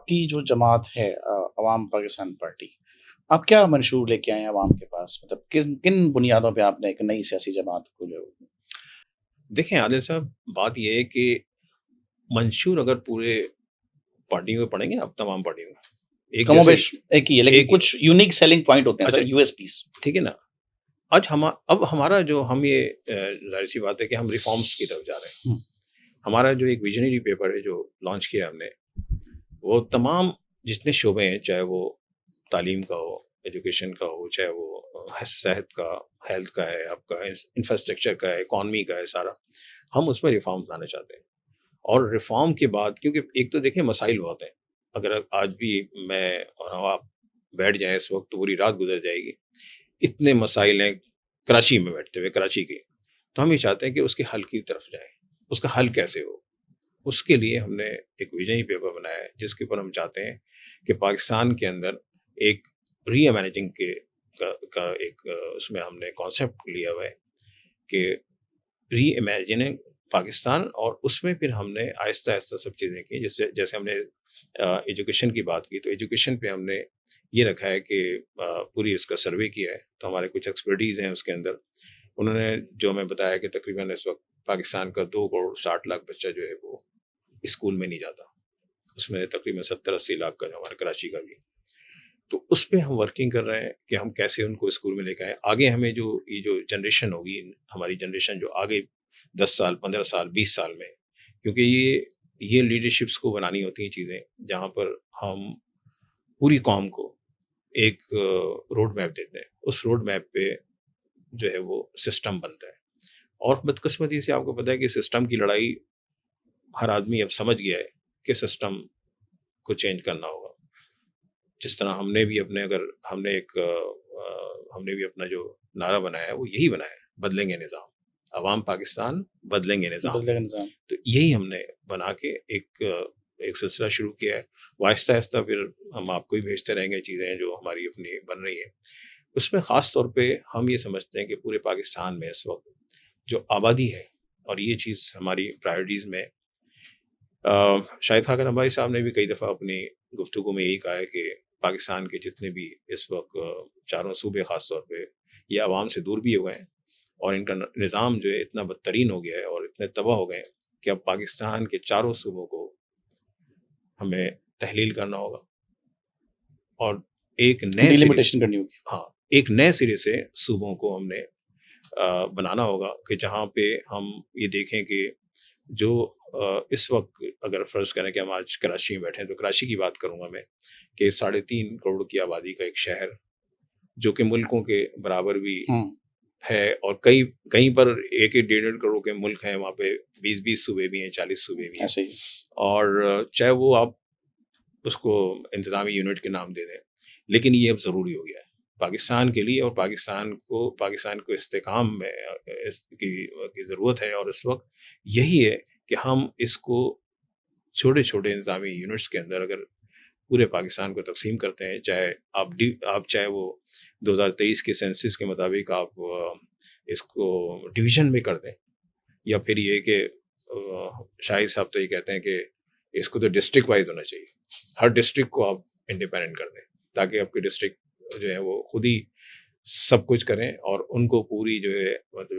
کی جو جماعت ہے عوام پاکستان پارٹی، آپ کیا منشور لے کے آئے ہیں عوام کے پاس؟ مطلب کن بنیادوں پہ آپ نے ایک نئی سیاسی جماعت کو جو دیکھیں عادل صاحب، بات یہ ہے کہ منشور اگر پورے پارٹیوں میں پڑھیں گے، اب تمام پارٹیوں میں ایک کم و جیسے بیش ایک ہی ہے، لیکن کچھ یونیک سیلنگ پوائنٹ ہوتے ہیں سر، اچھا یو ایس پیز. ٹھیک ہے نا. اب ہمارا جو ہم یہ ظاہر سی بات ہے کہ ہم ریفارمز کی طرف جا رہے ہیں. ہمارا جو ایک ویژنری پیپر ہے جو لانچ کیا ہم نے، وہ تمام جتنے شعبے ہیں، چاہے وہ تعلیم کا ہو، ایجوکیشن کا ہو، چاہے وہ صحت کا، ہیلتھ کا ہے، آپ کا انفراسٹرکچر کا ہے، اکانومی کا ہے، سارا ہم اس میں ریفارمز لانا چاہتے ہیں. اور ریفارم کے بعد، کیونکہ ایک تو دیکھیں مسائل بہت ہیں، اگر آج بھی میں اور آپ بیٹھ جائیں اس وقت تو پوری رات گزر جائے گی. اتنے مسائل ہیں کراچی میں بیٹھتے ہوئے، کراچی کے. تو ہم یہ چاہتے ہیں کہ اس کے حل کی طرف جائیں. اس کا حل کیسے ہو، اس کے لیے ہم نے ایک ویژن پیپر بنایا ہے جس کے اوپر ہم چاہتے ہیں کہ پاکستان کے اندر ایک ری امیجنگ کا ایک اس میں ہم نے کانسیپٹ لیا ہوا ہے کہ ری امیجننگ پاکستان. اور اس میں پھر ہم نے آہستہ آہستہ سب چیزیں کی. جیسے ہم نے ایجوکیشن کی بات کی، تو ایجوکیشن پہ ہم نے یہ رکھا ہے کہ پوری اس کا سروے کیا ہے. تو ہمارے کچھ ایکسپرٹیز ہیں اس کے اندر. انہوں نے جو ہمیں بتایا کہ تقریباً اس وقت پاکستان کا 2.60 کروڑ بچہ جو ہے وہ اسکول میں نہیں جاتا. اس میں تقریباً 70-80 لاکھ کا جو ہمارے کراچی کا بھی. تو اس پہ ہم ورکنگ کر رہے ہیں کہ ہم کیسے ان کو اسکول میں لے کے آئیں. آگے ہمیں یہ جو جنریشن ہوگی، ہماری جنریشن جو آگے 10 سال، 15 سال، 20 سال میں، کیونکہ یہ لیڈرشپس کو بنانی ہوتی ہیں چیزیں جہاں پر ہم پوری قوم کو ایک روڈ میپ دیتے ہیں. اس روڈ میپ پہ جو ہے وہ سسٹم بنتا ہے. اور بدقسمتی سے آپ کو پتہ ہے کہ سسٹم کی لڑائی ہر آدمی اب سمجھ گیا ہے کہ سسٹم کو چینج کرنا ہوگا. جس طرح ہم نے بھی اپنا جو نعرہ بنایا ہے وہ یہی بنایا ہے، بدلیں گے نظام، عوام پاکستان بدلیں گے نظام. تو یہی ہم نے بنا کے ایک سلسلہ شروع کیا ہے. آہستہ آہستہ پھر ہم آپ کو ہی بھیجتے رہیں گے چیزیں جو ہماری اپنی بن رہی ہیں. اس میں خاص طور پہ ہم یہ سمجھتے ہیں کہ پورے پاکستان میں اس وقت جو آبادی ہے، اور یہ چیز ہماری پرائرٹیز میں، شاہد خاقان عباسی صاحب نے بھی کئی دفعہ اپنی گفتگو میں یہی کہا ہے کہ پاکستان کے جتنے بھی اس وقت چاروں صوبے خاص طور پہ یہ عوام سے دور بھی ہو گئے ہیں، اور ان کا نظام جو ہے اتنا بدترین ہو گیا ہے اور اتنے تباہ ہو گئے ہیں کہ اب پاکستان کے چاروں صوبوں کو ہمیں تحلیل کرنا ہوگا اور ایک نئے ڈیلیمیٹیشن کرنی ہوگی. ہاں، ایک نئے سرے سے صوبوں کو ہم نے بنانا ہوگا کہ جہاں پہ ہم یہ دیکھیں کہ جو اس وقت اگر فرض کریں کہ ہم آج کراچی میں بیٹھے ہیں، تو کراچی کی بات کروں گا میں کہ 3.5 کروڑ کی آبادی کا ایک شہر جو کہ ملکوں کے برابر بھی ہے، اور کہیں پر 1.5 کروڑ کے ملک ہیں، وہاں پہ 20 صوبے بھی ہیں، 40 صوبے بھی ہیں. اور چاہے وہ آپ اس کو انتظامی یونٹ کے نام دے دیں، لیکن یہ اب ضروری ہو گیا ہے پاکستان کے لیے، اور پاکستان کو استحکام میں کی ضرورت ہے. اور اس وقت یہی ہے کہ ہم اس کو چھوٹے چھوٹے انتظامی یونٹس کے اندر اگر پورے پاکستان کو تقسیم کرتے ہیں، چاہے وہ 2023 کے سینسس کے مطابق آپ اس کو ڈویژن میں کر دیں، یا پھر یہ کہ شاہد صاحب تو یہ کہتے ہیں کہ اس کو تو ڈسٹرکٹ وائز ہونا چاہیے، ہر ڈسٹرکٹ کو آپ انڈیپینڈنٹ کر دیں تاکہ آپ کے ڈسٹرکٹ جو ہے وہ خود ہی سب کچھ کریں اور ان کو پوری جو ہے مطلب